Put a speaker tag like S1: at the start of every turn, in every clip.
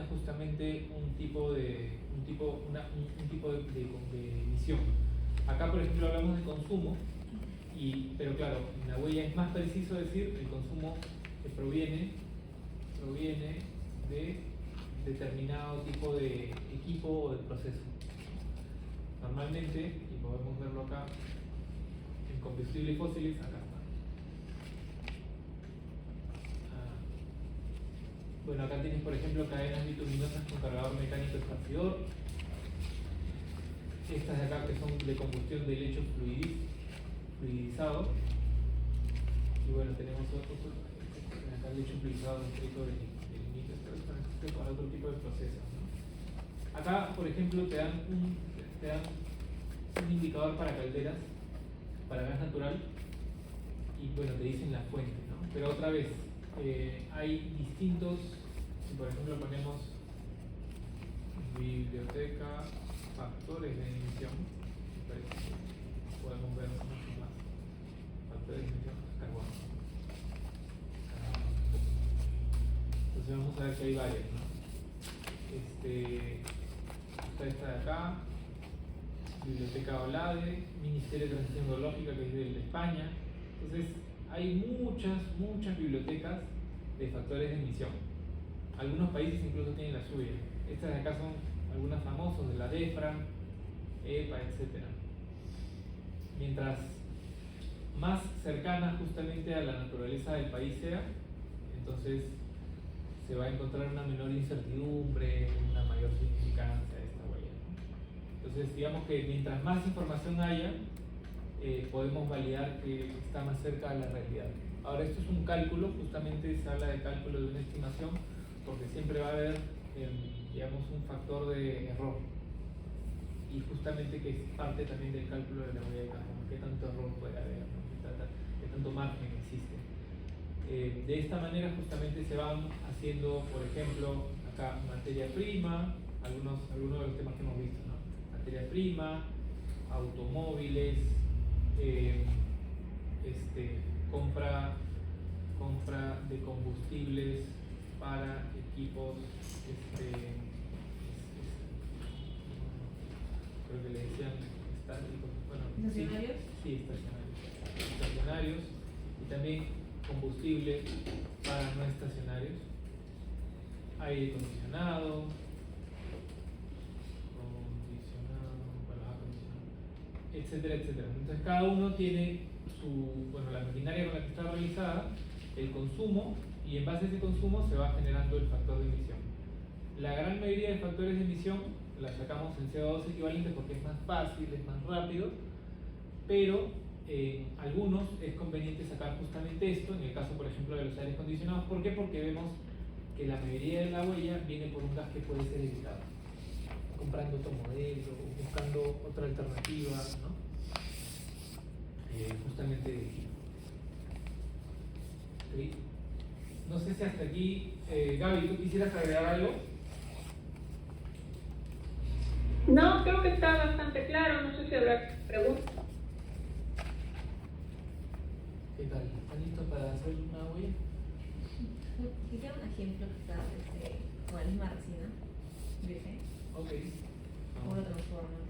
S1: determina justamente un tipo de emisión. Acá, por ejemplo, hablamos de consumo, pero claro, en la huella es más preciso decir el consumo que proviene de determinado tipo de equipo o de proceso. Normalmente, y podemos verlo acá, en combustibles fósiles, acá está. Bueno, acá tienes, por ejemplo, cadenas bituminosas con cargador mecánico esparcidor. Estas de acá que son de combustión de lecho fluidizado. Y bueno, tenemos acá el lecho fluidizado descrito del inicio, para otro tipo de procesos, ¿no? Acá, por ejemplo, te dan un indicador para calderas, para gas natural, y bueno, te dicen la fuente, ¿no? Pero otra vez, hay distintos, si por ejemplo ponemos biblioteca, factores de emisión, podemos ver mucho más. Factores de emisión, carbono. Entonces vamos a ver que hay varios, ¿no? Está esta de acá, Biblioteca OLADE, Ministerio de Transición Ecológica, que es de España. Entonces hay muchas bibliotecas de factores de emisión. Algunos países incluso tienen la suya. Estas de acá son algunas famosos de la DEFRA, EPA, etc. Mientras más cercana justamente a la naturaleza del país sea, entonces se va a encontrar una menor incertidumbre, una mayor significancia de esta huella, ¿no? Entonces digamos que mientras más información haya, podemos validar que está más cerca de la realidad. Ahora, esto es un cálculo, justamente se habla de cálculo de una estimación, porque siempre va a haber, digamos, un factor de error. Y justamente que es parte también del cálculo de la huella de carbono, qué tanto error puede haber, ¿no? Qué tanto margen existe. De esta manera justamente se van haciendo, por ejemplo, acá materia prima, algunos de los temas que hemos visto, ¿no? Materia prima, automóviles, compra de combustibles para equipos, creo que le decían estáticos, bueno,
S2: ¿estacionarios?
S1: Sí, estacionarios, y también combustible para no estacionarios, aire acondicionado, etcétera, etcétera. Entonces cada uno tiene la maquinaria con la que está realizada, el consumo, y en base a ese consumo se va generando el factor de emisión. La gran mayoría de factores de emisión la sacamos en CO2 equivalentes porque es más fácil, es más rápido, pero algunos es conveniente sacar justamente esto, en el caso por ejemplo de los aires acondicionados. ¿Por qué? Porque vemos que la mayoría de la huella viene por un gas que puede ser evitado, comprando otro modelo, buscando otra alternativa, ¿no? Justamente de aquí. ¿Sí? No sé si hasta aquí, Gaby, ¿tú quisieras agregar algo?
S3: No, creo que está bastante claro, no sé si habrá preguntas.
S1: ¿Qué tal? ¿Están listos para hacer una huella?
S2: Quisiera un ejemplo quizás con la misma resina virgen.
S1: Ok.
S2: ¿Cómo lo transforman?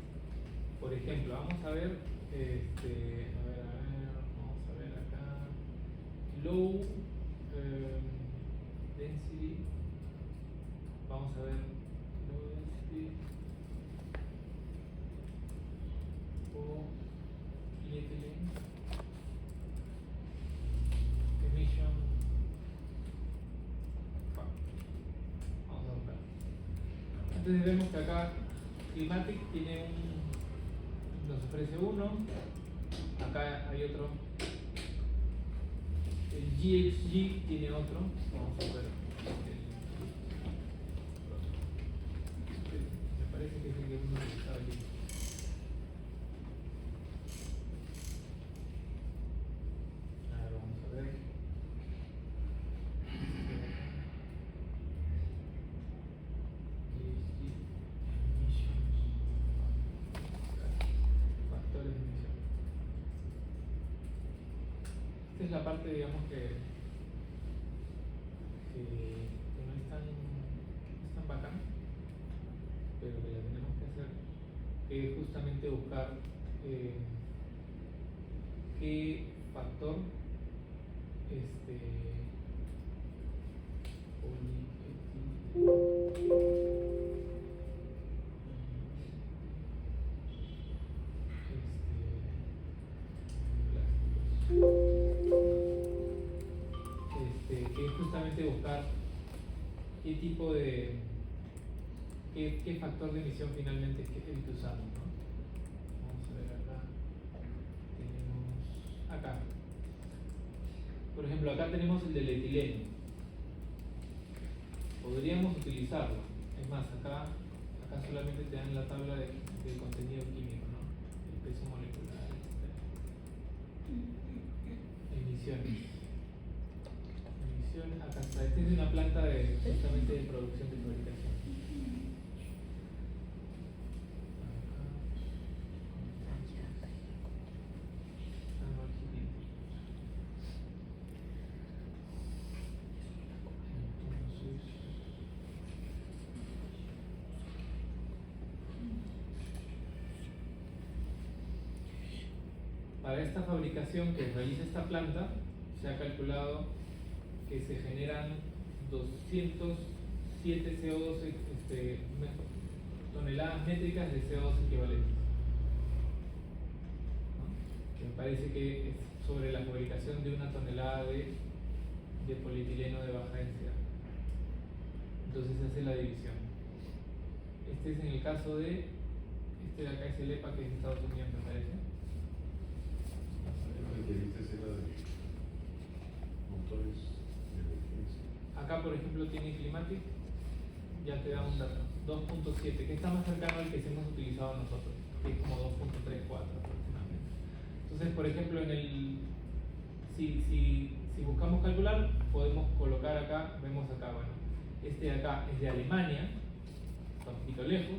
S1: Por ejemplo, vamos a ver, vamos a ver acá, low density, vamos a ver low density o ethylene emission factor. Vamos a buscar. Entonces vemos que acá Climatic nos ofrece uno, acá hay otro, el GHG tiene otro, vamos a ver, me parece que es el que uno está aquí. Ahora vamos a ver. Esta es la parte, digamos, que no es tan bacán. pero que la tenemos que hacer, es justamente buscar qué factor que es justamente buscar qué tipo de qué factor de emisión finalmente es el que usamos, ¿no? Vamos a ver acá, tenemos acá, por ejemplo, acá tenemos el del etileno. Podríamos utilizarlo, es más, acá solamente te dan la tabla del contenido químico, ¿no? El peso molecular, etc. Emisiones, acá está, esta es una planta justamente de producción de fabricación. Para esta fabricación que realiza esta planta, se ha calculado que se generan 207 CO2, toneladas métricas de CO2 equivalentes. ¿No? Que me parece que es sobre la fabricación de una tonelada de polietileno de baja densidad. Entonces se hace la división. Este es en el caso de, este de acá es el EPA, que es de Estados Unidos, me parece. Acá, por ejemplo, tiene Climatic, ya te da un dato, 2.7, que está más cercano al que hemos utilizado nosotros, que es como 2.34 aproximadamente. Entonces, por ejemplo, si buscamos calcular, podemos colocar acá, vemos acá, bueno, este de acá es de Alemania, está un poquito lejos,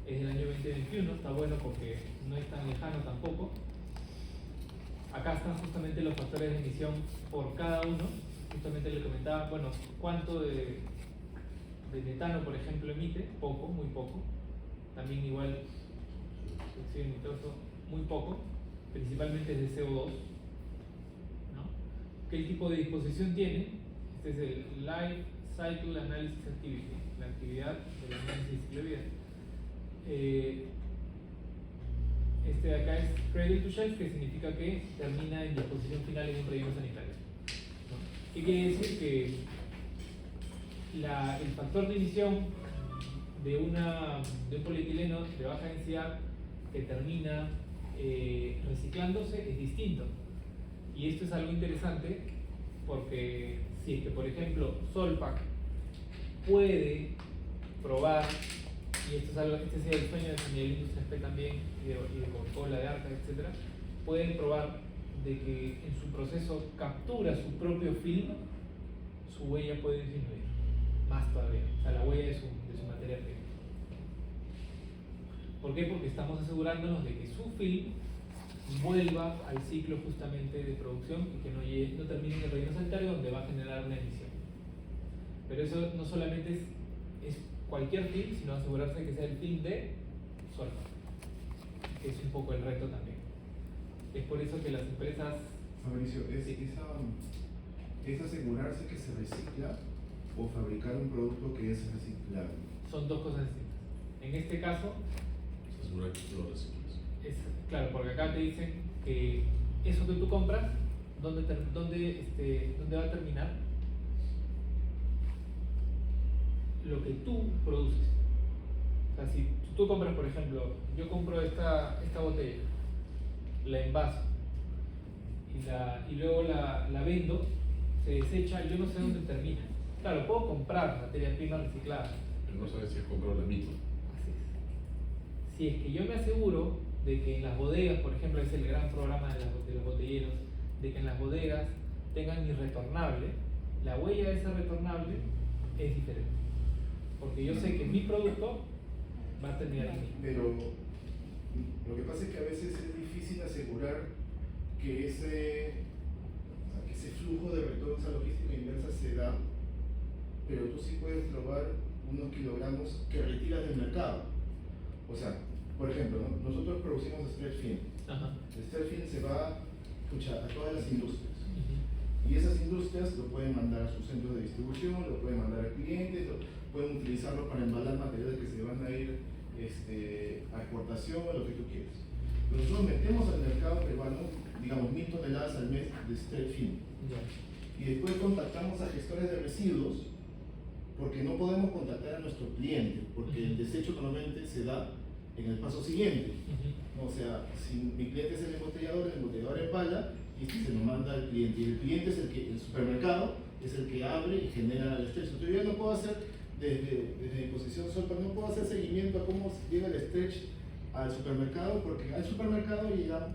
S1: es del año 2021, está bueno porque no es tan lejano tampoco. Acá están justamente los factores de emisión por cada uno. Justamente le comentaba, bueno, cuánto de metano, por ejemplo, emite, poco, muy poco. También igual, dióxido nitroso, muy poco, principalmente es de CO2, ¿no? ¿Qué tipo de disposición tiene? Este es el Life Cycle Analysis Activity, la actividad del análisis de ciclo de vida. Este de acá es Cradle to Shelf, que significa que termina en disposición final en un relleno sanitario. ¿Qué quiere decir? Que el factor de emisión de un polietileno de baja densidad que termina reciclándose es distinto. Y esto es algo interesante porque si es que, por ejemplo, Solpac puede probar, y esto es algo, este es el sueño de la industria SP también, y de Coca-Cola, de Arca, etc., pueden probar de que en su proceso captura su propio film, su huella puede disminuir más todavía, o sea, la huella de su materia prima. ¿Por qué? Porque estamos asegurándonos de que su film vuelva al ciclo justamente de producción y que no termine en el relleno sanitario, donde va a generar una emisión. Pero eso no solamente es cualquier film, sino asegurarse de que sea el film de Solpac, que es un poco el reto también. Es por eso que las empresas...
S4: Fabricio, ¿es asegurarse que se recicla o fabricar un producto que es reciclable?
S1: Son dos cosas distintas. En este caso,
S5: asegurar que tú lo recicles.
S1: Claro, porque acá te dicen que eso que tú compras, ¿dónde va a terminar? Lo que tú produces. O sea, si tú compras, por ejemplo, yo compro esta botella, la envaso y luego la vendo, se desecha, yo no sé dónde termina. Claro, puedo comprar materia prima reciclada,
S5: Pero no sabes si has comprado la misma.
S1: así es. Si es que yo me aseguro de que en las bodegas, por ejemplo, es el gran programa de los botelleros, de que en las bodegas tengan mi retornable, la huella de ese retornable es diferente. Porque yo sé que mi producto va a terminar en mí.
S4: Pero lo que pasa es que a veces es difícil asegurar que ese flujo de retorno, esa logística inversa se da, pero tú sí puedes probar unos kilogramos que retiras del mercado. O sea, por ejemplo, ¿no? Nosotros producimos stretch film.
S1: Ajá.
S4: El stretch film se va a todas las industrias.
S1: Ujú.
S4: Y esas industrias lo pueden mandar a sus centros de distribución, lo pueden mandar a clientes, pueden utilizarlo para embalar materiales que se van a ir a exportación, lo que tú quieras. Pero nosotros metemos al mercado peruano, digamos, 1000 toneladas al mes de stretch film.
S1: Ya.
S4: Y después contactamos a gestores de residuos, porque no podemos contactar a nuestro cliente, porque el desecho normalmente se da en el paso siguiente.
S1: Ujú.
S4: O sea, si mi cliente es el embotellador empala y se lo manda al cliente. Y el cliente es el supermercado es el que abre y genera el stretch. Entonces yo no puedo hacer, desde mi posición Solpar, no puedo hacer seguimiento a cómo llega el stretch al supermercado, porque al supermercado llegan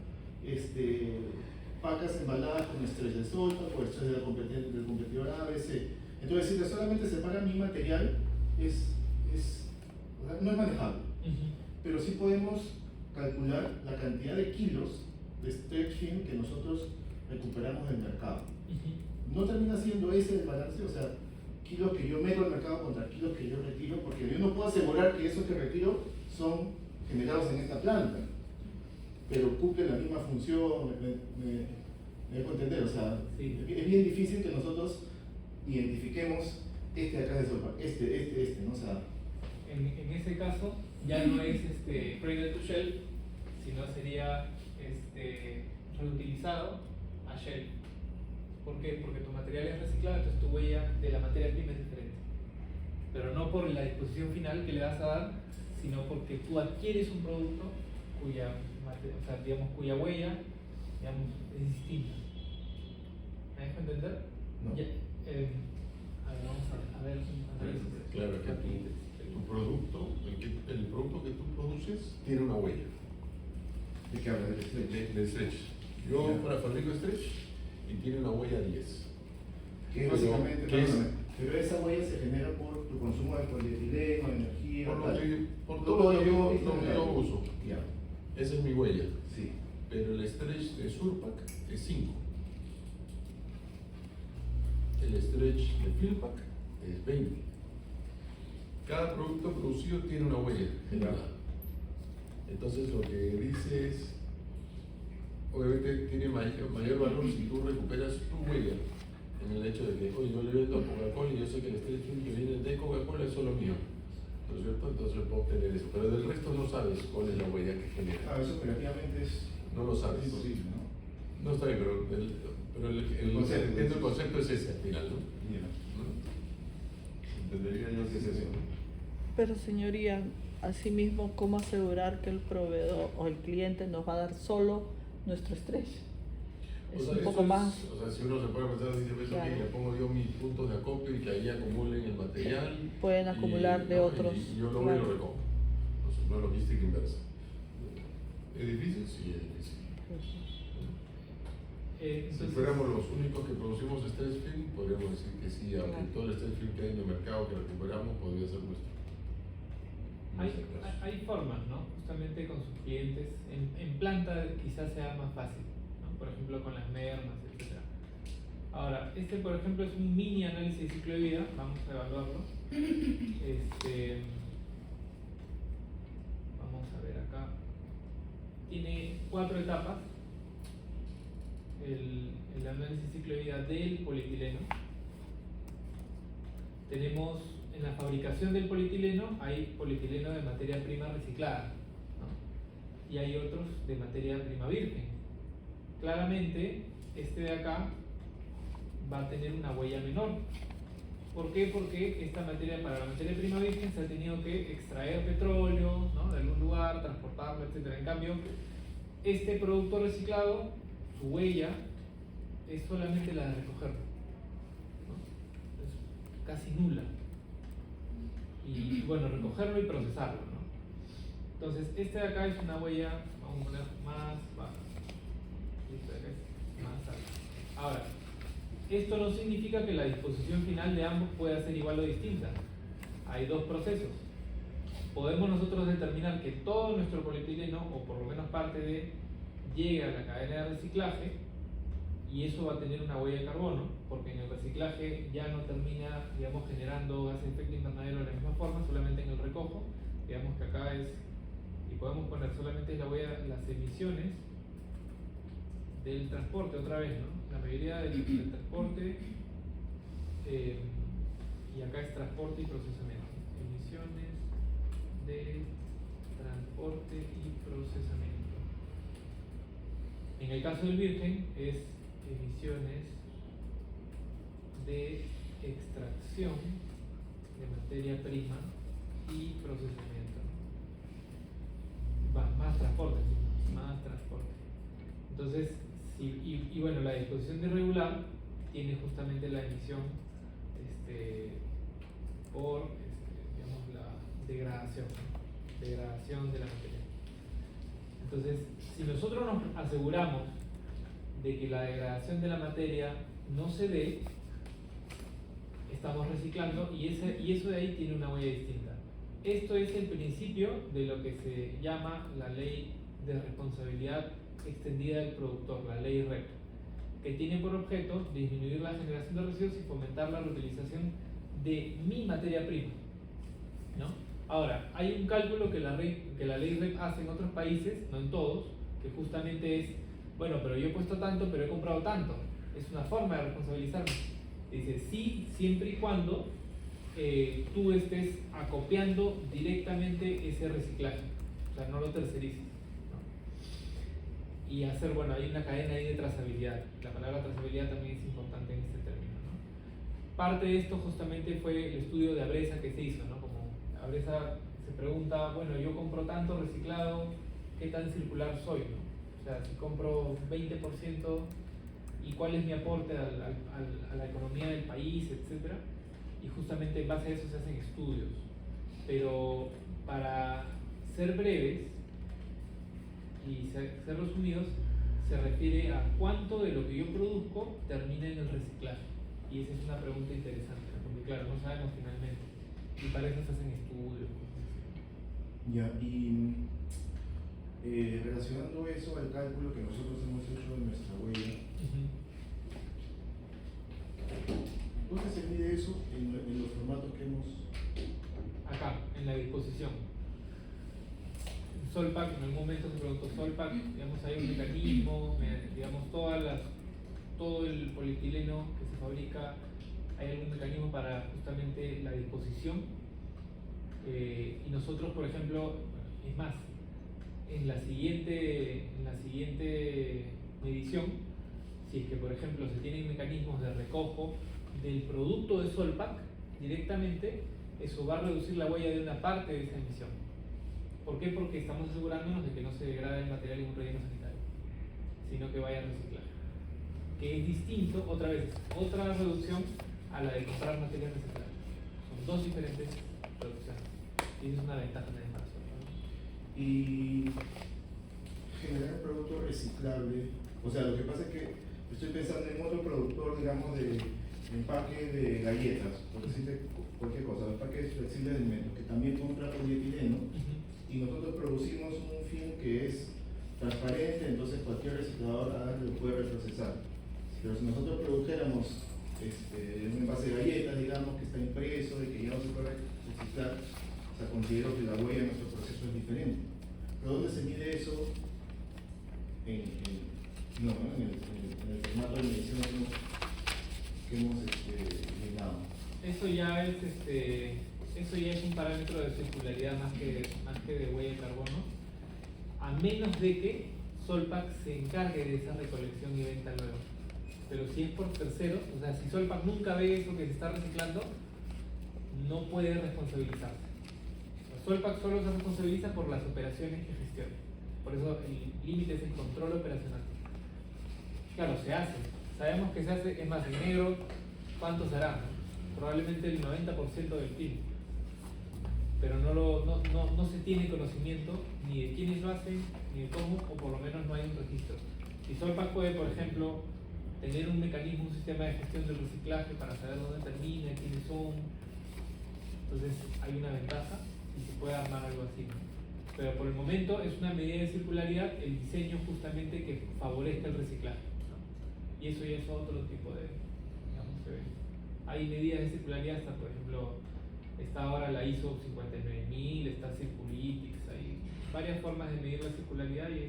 S4: pacas embaladas con stretch de Solpar o stretch del competidor ABC. Entonces, si solamente separa mi material, no es manejable.
S1: Ujú.
S4: Pero sí podemos calcular la cantidad de kilos de stretch film que nosotros recuperamos del mercado.
S1: Ujú.
S4: No termina siendo ese el balance, o sea, kilos que yo meto al mercado contra kilos que yo retiro, porque yo no puedo asegurar que esos que retiro son generados en esta planta, pero cumplen la misma función, me dejo entender, o sea,
S1: Sí.
S4: es bien difícil que nosotros identifiquemos de acá de Solpar, ¿no? O sea,
S1: En ese caso ya no es cradle to shelf, sino sería reutilizado a shelf. ¿Por qué? Porque tu material es reciclado, entonces tu huella de la materia prima es diferente. Pero no por la disposición final que le vas a dar, sino porque tú adquieres un producto cuya huella, digamos, es distinta. ¿Me dejo entender?
S4: no.
S1: Ya, a ver, vamos a ver un análisis.
S5: Claro, que tu producto, el producto que tú produces tiene una huella
S4: ¿De qué hablas? ¿Del stretch?
S5: de stretch. Yo
S4: Ya.
S5: para fabrico stretch y tiene una huella 10.
S4: Que es
S5: Pero,
S4: básicamente,
S5: ¿qué es?
S4: pero esa huella se genera por tu consumo de polietileno, energía,
S5: Por lo
S4: tal.
S5: por
S4: Todo
S5: todo
S4: lo
S5: lo
S4: que
S5: que
S4: hemos visto
S5: lo
S4: en
S5: que
S4: el
S5: yo
S4: álbum.
S5: uso.
S4: Ya,
S5: Esa es mi huella.
S4: sí.
S5: Pero el stretch de Surpac es 5. El stretch de Flippac es 20. Cada producto producido tiene una huella generada. Entonces lo que dice es, obviamente tiene mayor valor si tú recuperas tu huella en el hecho de que, oye, yo le vendo a Coca-Cola y yo sé que el stretch film que viene de Coca-Cola es solo mío. ¿No es cierto? Entonces puedo obtener eso. Pero del resto no sabes cuál es la huella que genera.
S4: Eso operativamente es
S5: No lo sabes.
S4: imposible, ¿no?
S5: No está bien, pero
S4: concepto,
S5: entiendo el concepto es ese al final, ¿no?
S4: Ya.
S5: ¿No? Entendería yo que es eso.
S6: Pero señoría, asimismo, ¿cómo asegurar que el proveedor o el cliente nos va a dar solo nuestro stretch? Es
S5: O sea,
S6: un
S5: eso
S6: poco más.
S5: O sea, si uno se puede pensar, dice, pues,
S6: Claro.
S5: ok, le pongo yo mis puntos de acopio y que ahí acumulen el material.
S6: Pueden acumular de
S5: ¿no?
S6: otros,
S5: Y yo lo voy y lo
S6: claro.
S5: recojo. Entonces, no logística inversa. ¿Es difícil? Sí, es difícil. Si
S1: Entonces,
S5: fuéramos los únicos que producimos stretch film, podríamos decir que sí, aunque
S6: Claro.
S5: todo el stretch film que hay en el mercado que recuperamos podría ser nuestro. No
S1: hay,
S5: es el caso.
S1: hay formas, ¿no? Justamente con sus clientes. En planta quizás sea más fácil, ¿no? Por ejemplo, con las mermas, etc. Ahora, por ejemplo, es un mini análisis de ciclo de vida. Vamos a evaluarlo. Vamos a ver acá. Tiene 4 etapas. El análisis de ciclo de vida del polietileno. Tenemos en la fabricación del polietileno, hay polietileno de materia prima reciclada, ¿no? Y hay otros de materia prima virgen. Claramente, este de acá va a tener una huella menor. ¿Por qué? Porque para la materia prima virgen se ha tenido que extraer petróleo, ¿no? De algún lugar, transportarlo, etc. En cambio, este producto reciclado, su huella es solamente la de recogerlo, ¿no? Es casi nula. Y bueno, recogerlo y procesarlo, ¿no? Entonces, este de acá es una huella, vamos a poner más baja. Este de acá es más alta. Ahora, esto no significa que la disposición final de ambos pueda ser igual o distinta. Hay dos procesos. Podemos nosotros determinar que todo nuestro polietileno, o por lo menos parte de, llegue a la cadena de reciclaje, y eso va a tener una huella de carbono, porque en el reciclaje ya no termina, digamos, generando gas de efecto invernadero de la misma forma, solamente en el recojo. Digamos que acá es y podemos poner solamente la huella, las emisiones del transporte, otra vez, ¿no? La mayoría del transporte, y acá es transporte y procesamiento. Emisiones de transporte y procesamiento. En el caso del virgen es emisiones de extracción de materia prima y procesamiento. Más transporte, más transporte. Entonces, y bueno, la disposición de irregular tiene justamente la emisión por digamos, la degradación de la materia. Entonces, si nosotros nos aseguramos de que la degradación de la materia no se dé, estamos reciclando y eso de ahí tiene una huella distinta. Esto es el principio de lo que se llama la ley de responsabilidad extendida del productor, la ley REP, que tiene por objeto disminuir la generación de residuos y fomentar la reutilización de mi materia prima, ¿no? Ahora, hay un cálculo que la ley REP hace en otros países, no en todos, que justamente es, bueno, pero yo he puesto tanto, pero he comprado tanto. Es una forma de responsabilizarme. Dice, sí, siempre y cuando tú estés acopiando directamente ese reciclaje, o sea, no lo tercerices, ¿no? Y hacer, bueno, hay una cadena ahí de trazabilidad. La palabra trazabilidad también es importante en este término, ¿no? Parte de esto justamente fue el estudio de Abresa que se hizo, ¿no? Como Abresa se pregunta, bueno, yo compro tanto reciclado, ¿qué tan circular soy, no? O sea, si compro 20%, ¿y cuál es mi aporte a la economía del país, etcétera? Y justamente en base a eso se hacen estudios. Pero para ser breves y ser resumidos, se refiere a cuánto de lo que yo produzco termina en el reciclaje. Y esa es una pregunta interesante, ¿no? Porque claro, no sabemos finalmente. Y para eso se hacen estudios.
S4: Ya, y relacionando eso al cálculo que nosotros hemos hecho de nuestra huella, ¿dónde se mide eso en los formatos que hemos...?
S1: Acá, en la disposición. Solpac, en algún momento se preguntó Solpac, digamos, hay un mecanismo, digamos, todo el polietileno que se fabrica, hay algún mecanismo para justamente la disposición. Y nosotros, por ejemplo, es más, en la siguiente medición, si es que, por ejemplo, se tienen mecanismos de recojo del producto de Solpac directamente, eso va a reducir la huella de una parte de esa emisión. ¿Por qué? Porque estamos asegurándonos de que no se degrade el material en un relleno sanitario, sino que vaya a reciclar. Que es distinto, otra vez, otra reducción a la de comprar material reciclable. Son dos diferentes reducciones. Y esa es una ventaja también para nosotros, ¿no?
S4: Y generar producto reciclable, o sea, lo que pasa es que estoy pensando en otro productor, digamos, de empaque de galletas, por decirte cualquier cosa, empaques flexibles de alimentos, que también compra polietileno, y nosotros producimos un film que es transparente, entonces cualquier reciclador lo puede reprocesar. Pero si nosotros produjéramos un envase de galletas, digamos, que está impreso y que ya no se puede reciclar, o sea, considero que la huella de nuestro proceso es diferente. ¿Pero dónde se mide eso? En el formato de medición que hemos llenado.
S1: Eso ya es un parámetro de circularidad más que de huella de carbono, a menos de que Solpac se encargue de esa recolección y venta luego. Pero si es por terceros, o sea, si Solpac nunca ve eso que se está reciclando, no puede responsabilizarse. Solpac solo se responsabiliza por las operaciones que gestiona. Por eso el límite es el control operacional. Claro, se hace. Sabemos que se hace, es más, en negro, ¿cuánto será? Probablemente el 90% del PIB. Pero no se tiene conocimiento ni de quiénes lo hacen, ni de cómo, o por lo menos no hay un registro. Si Solpac puede, por ejemplo, tener un mecanismo, un sistema de gestión del reciclaje para saber dónde termina, quiénes son, entonces hay una ventaja y se puede armar algo así, ¿no? Pero por el momento es una medida de circularidad, el diseño justamente que favorezca el reciclaje, ¿no? Y eso ya es otro tipo de, digamos, hay medidas de circularidad, hasta por ejemplo, está ahora la ISO 59000, está Circulytics, hay varias formas de medir la circularidad y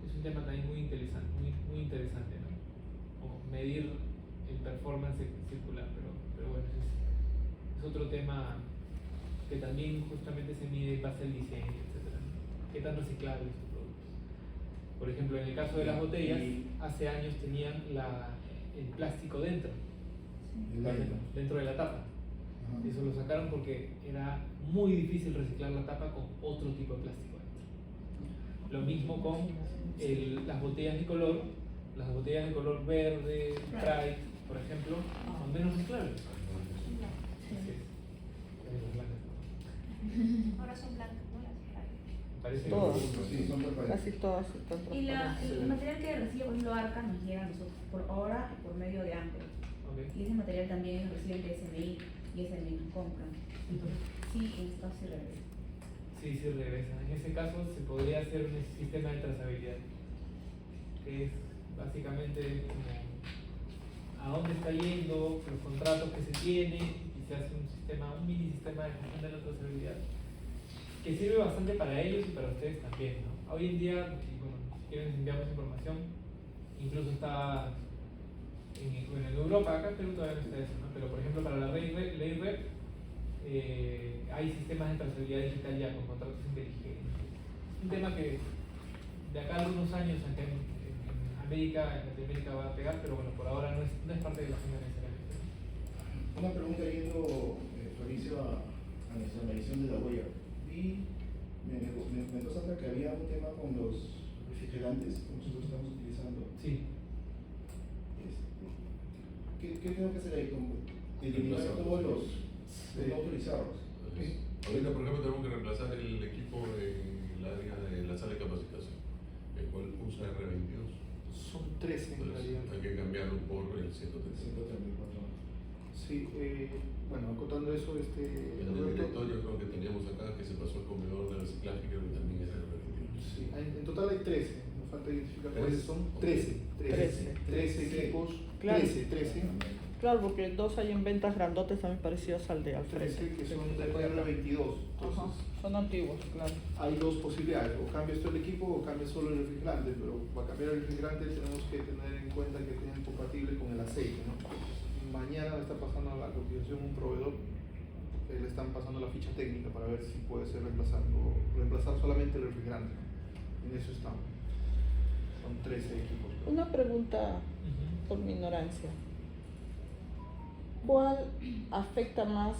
S1: es un tema también muy interesante, muy interesante, ¿no? O medir el performance circular, pero bueno, es otro tema que también justamente se mide en base al diseño, etcétera, ¿no? ¿Qué tan reciclables son tus productos? Por ejemplo, en el caso de las botellas, hace años tenían el plástico dentro de la tapa.
S4: Ajá.
S1: Eso lo sacaron porque era muy difícil reciclar la tapa con otro tipo de plástico dentro. Lo mismo con las botellas de color. Las botellas de color verde, Sprite, por ejemplo, son menos reciclables. Así es. Las blancas, ¿no?
S7: Ahora son blancas, ¿no? Las Sprite.
S1: Parece
S6: Todas.
S4: Sí, son transparentes.
S6: Casi todas están
S2: Y
S6: transparentes.
S2: el material que recibe, por ejemplo, Arca nos llega a nosotros por ahora por medio de Amber.
S1: Ok.
S2: Y ese material también reciben de SMI y SMI nos compran. Entonces, sí, en esto sí regresa.
S1: Sí, regresa. En ese caso se podría hacer un sistema de trazabilidad, que es básicamente como a dónde está yendo, los contratos que se tienen, y se hace un mini sistema de gestión de la trazabilidad, que sirve bastante para ellos y para ustedes también, ¿no? Hoy en día, y bueno, si quieren les enviamos información, incluso está en Europa, acá en Perú todavía no está eso, ¿no? Pero por ejemplo para la ley REP, hay sistemas de trazabilidad digital ya con contratos inteligentes. Un tema que de acá a algunos años acá en Latinoamérica va a pegar, pero bueno, por ahora no es parte de la agenda necesariamente.
S4: Una pregunta yendo, Fabricio, a nuestra medición de la huella. Y me comentó Sandra que había un tema con los refrigerantes que nosotros estamos utilizando.
S1: Sí.
S4: ¿Qué tengo que hacer ahí? Eliminar todos los no autorizados.
S5: Ahorita, por ejemplo, tenemos que reemplazar el equipo en el área de la sala de capacitación, el cual usa R22.
S8: Son 13 en
S5: Entonces,
S8: realidad.
S5: hay que cambiarlo por el 134.
S8: Sí, bueno, acotando eso,
S5: En el
S8: Roberto,
S5: directorio creo que teníamos acá que se pasó al comedor de reciclaje, creo que también es R22.
S8: sí, en total hay 13, nos falta identificar cuáles son.
S5: Ok.
S8: 13 equipos,
S6: Claro.
S8: 13,
S6: Claro, porque dos hay en ventas grandotes también parecidos al de al frente.
S8: 13 que son de R22.
S6: Ajá,
S8: Entonces,
S6: son antiguos, claro.
S8: hay dos posibilidades, o cambias todo el equipo o cambias solo el refrigerante, pero para cambiar el refrigerante tenemos que tener en cuenta que tienen compatible con el aceite, ¿no? Mañana me está pasando a la cotización un proveedor que le están pasando la ficha técnica para ver si puede ser reemplazar solamente el refrigerante, ¿no? En eso estamos. Son 13 equipos.
S6: Una pregunta por mi ignorancia. ¿Cuál afecta más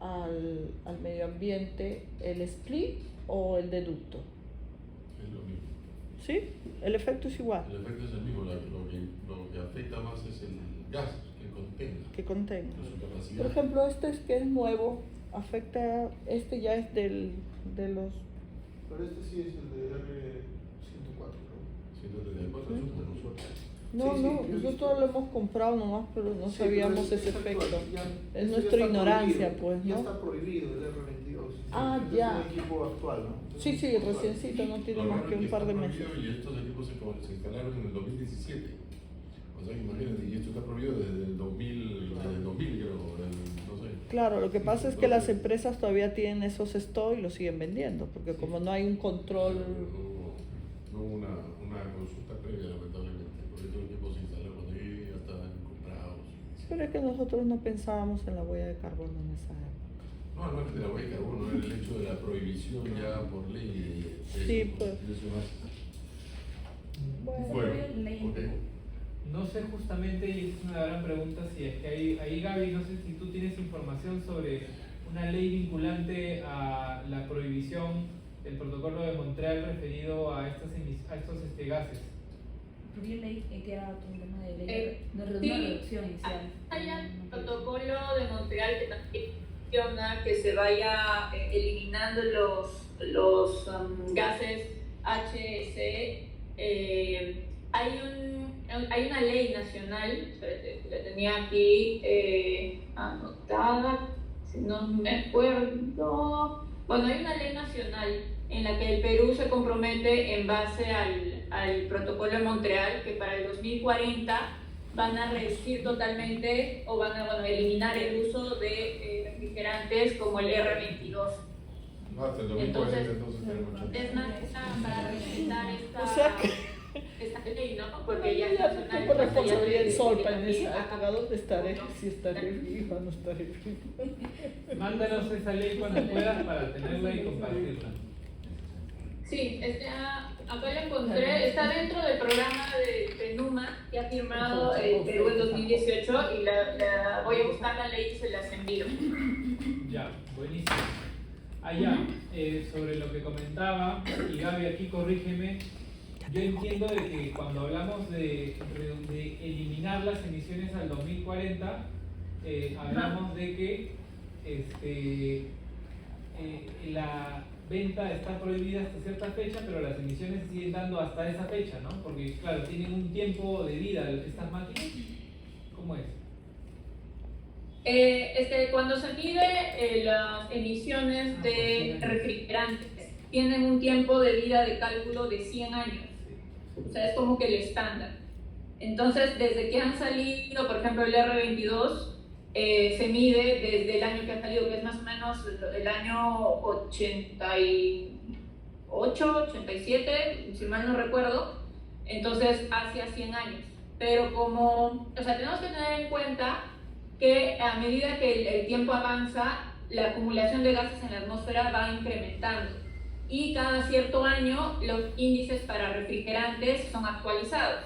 S6: al medio ambiente, el split o el de ducto?
S5: Es lo mismo.
S6: ¿Sí? El efecto es igual,
S5: El efecto es el mismo, lo que afecta más es el gas que contenga,
S6: que contenga.
S5: su capacidad.
S6: Por ejemplo, este es que es nuevo, afecta, este ya es de los...
S8: Pero este sí es el de R104, creo.
S5: 134 es un nosotros.
S6: No,
S8: Sí,
S6: no,
S8: yo he
S6: nosotros
S8: visto.
S6: lo hemos comprado nomás, pero no
S8: Sí,
S6: sabíamos
S8: pero
S6: ese
S8: actual,
S6: efecto.
S8: ya-
S6: Es
S8: eso
S6: nuestra
S8: ya está
S6: ignorancia,
S8: prohibido,
S6: pues,
S8: Ya
S6: ¿no?
S8: está prohibido el R22.
S6: Ah,
S8: Este
S6: ya.
S8: Es un equipo actual, ¿no? Entonces,
S6: Sí, sí,
S8: actual.
S6: reciencito, no tiene
S5: Lo
S6: más
S5: raro
S6: que
S5: es
S6: un par de
S5: está
S6: meses.
S5: prohibido y estos equipos se instalaron en el 2017. O sea, imagínate, y esto está prohibido desde el 2000, creo, no sé.
S6: Claro, lo que pasa es que las empresas todavía tienen esos stocks y los siguen vendiendo, porque como no hay un control...
S5: No hubo una consulta previa, lamentablemente, porque estos equipos se instalaron ahí, ya estaban comprados.
S6: Pero es que nosotros no pensábamos en la huella de carbono en esa época.
S5: No, al margen de la huella de carbono, era el hecho de la prohibición ya por ley.
S6: Sí, pues.
S5: Bueno, ok.
S1: No sé justamente, y es una gran pregunta, si es que ahí Gaby, no sé si tú tienes información sobre una ley vinculante a la prohibición del protocolo de Montreal referido a estos gases.
S2: Porque yo leí que era un tema de ley de
S3: sí.
S2: reducción inicial.
S3: Hay un protocolo de Montreal que también menciona que se vaya eliminando los gases HC. Hay una ley nacional, espérate, la tenía aquí anotada, si no me acuerdo. Bueno, hay una ley nacional en la que el Perú se compromete en base al protocolo de Montreal que para el 2040 van a reducir totalmente o van a eliminar el uso de refrigerantes como el R22.
S5: No, hasta el 2040
S3: Entonces,
S5: entonces
S3: Es más para respetar
S6: O sea que
S3: esta ley, ¿no? Porque ya
S6: ya
S3: es
S6: no
S3: nacional.
S6: tengo responsabilidad
S3: entonces ya
S6: solpa en
S3: también
S6: esa época.
S3: acá-
S6: ¿Dónde estaré? Si estaré viva, no estaré viva.
S1: Mándanos esa ley cuando puedas para tenerla y compartirla.
S3: Sí, acá la encontré, está dentro del programa de PENUMA que ha firmado el Perú en 2018 y la voy a buscar la ley y se las envío.
S1: Ya, buenísimo. Allá, sobre lo que comentaba, y Gaby aquí corrígeme, yo entiendo de que cuando hablamos de eliminar las emisiones al 2040, hablamos de que la venta está prohibida hasta cierta fecha, pero las emisiones siguen dando hasta esa fecha, ¿no? Porque, claro, tienen un tiempo de vida estas máquinas. ¿Cómo es?
S3: Cuando se mide las emisiones de refrigerantes, tienen un tiempo de vida de cálculo de 100 años. O sea, es como que el estándar. Entonces, desde que han salido, por ejemplo, el R22, se mide desde el año que ha salido, que es más o menos el año 88, 87, si mal no recuerdo. Entonces, hacia 100 años. Pero o sea, tenemos que tener en cuenta que a medida que el tiempo avanza, la acumulación de gases en la atmósfera va incrementando y cada cierto año los índices para refrigerantes son actualizados.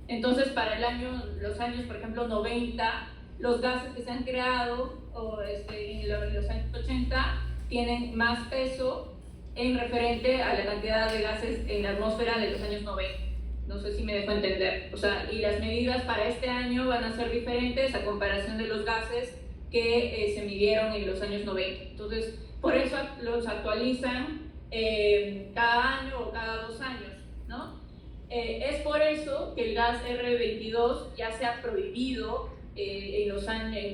S3: Entonces, para los años, por ejemplo, 90, los gases que se han creado en los años 80 tienen más peso en referente a la cantidad de gases en la atmósfera de los años 90. No sé si me dejo entender. O sea, y las medidas para este año van a ser diferentes a comparación de los gases que se midieron en los años 90. Entonces, por eso los actualizan cada año o cada 2 años, ¿no? Es por eso que el gas R22 ya se ha prohibido en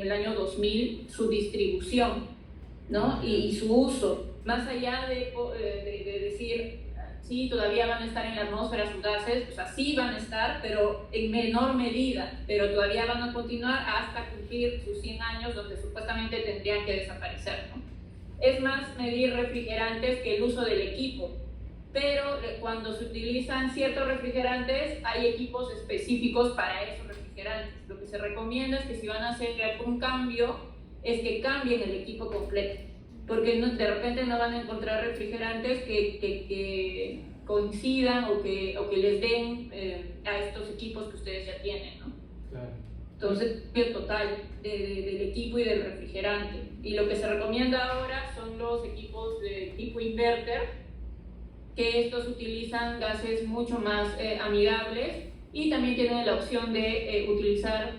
S3: el año 2000 su distribución, ¿no? Y su uso. Más allá de decir, sí, todavía van a estar en la atmósfera sus gases, o sea, sí van a estar, pero en menor medida, pero todavía van a continuar hasta cumplir sus 100 años donde supuestamente tendrían que desaparecer, ¿no? Es más medir refrigerantes que el uso del equipo, pero cuando se utilizan ciertos refrigerantes hay equipos específicos para esos refrigerantes. Lo que se recomienda es que si van a hacer algún cambio, es que cambien el equipo completo, porque de repente no van a encontrar refrigerantes que coincidan o que les den a estos equipos que ustedes ya tienen, ¿no?
S1: Claro.
S3: Entonces, cambio total del equipo y del refrigerante. Y lo que se recomienda ahora son los equipos de tipo inverter, que estos utilizan gases mucho más amigables y también tienen la opción de utilizar,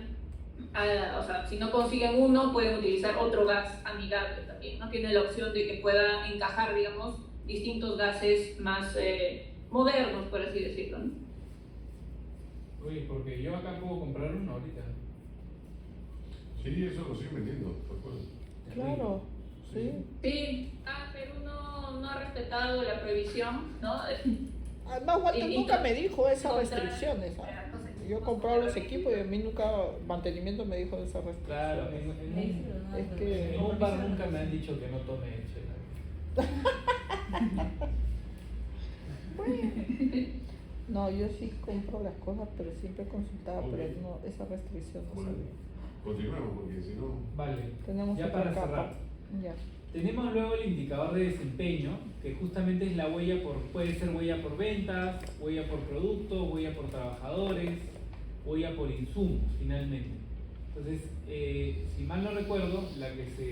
S3: o sea, si no consiguen uno, pueden utilizar otro gas amigable también, ¿no? Tiene la opción de que pueda encajar, digamos, distintos gases más modernos, por así decirlo, ¿no?
S1: Uy, porque yo acá puedo comprar uno ahorita.
S5: Sí, eso lo siguen vendiendo, ¿te acuerdas?
S6: Claro, sí.
S3: Sí, Perú no ha respetado la prohibición, ¿no?
S6: Además, Walter
S3: Y-
S6: nunca me dijo esas
S3: contra-
S6: restricciones. Yo he comprado los equipos y a mí nunca mantenimiento me dijo de esas restricciones.
S1: Claro,
S6: Es que-
S1: en un bar nunca me han dicho que no tome chela.
S6: No, yo sí compro las cosas, pero siempre consultaba,
S5: Ok.
S6: pero no, esa restricción no
S5: Bueno,
S6: sabía.
S5: continuemos porque si no...
S1: Vale,
S6: Tenemos
S1: ya
S6: otra
S1: para
S6: capa.
S1: cerrar.
S6: Ya.
S1: Tenemos luego el indicador de desempeño, que justamente es la huella puede ser huella por ventas, huella por producto, huella por trabajadores, huella por insumos, finalmente. Entonces, si mal no recuerdo, la que se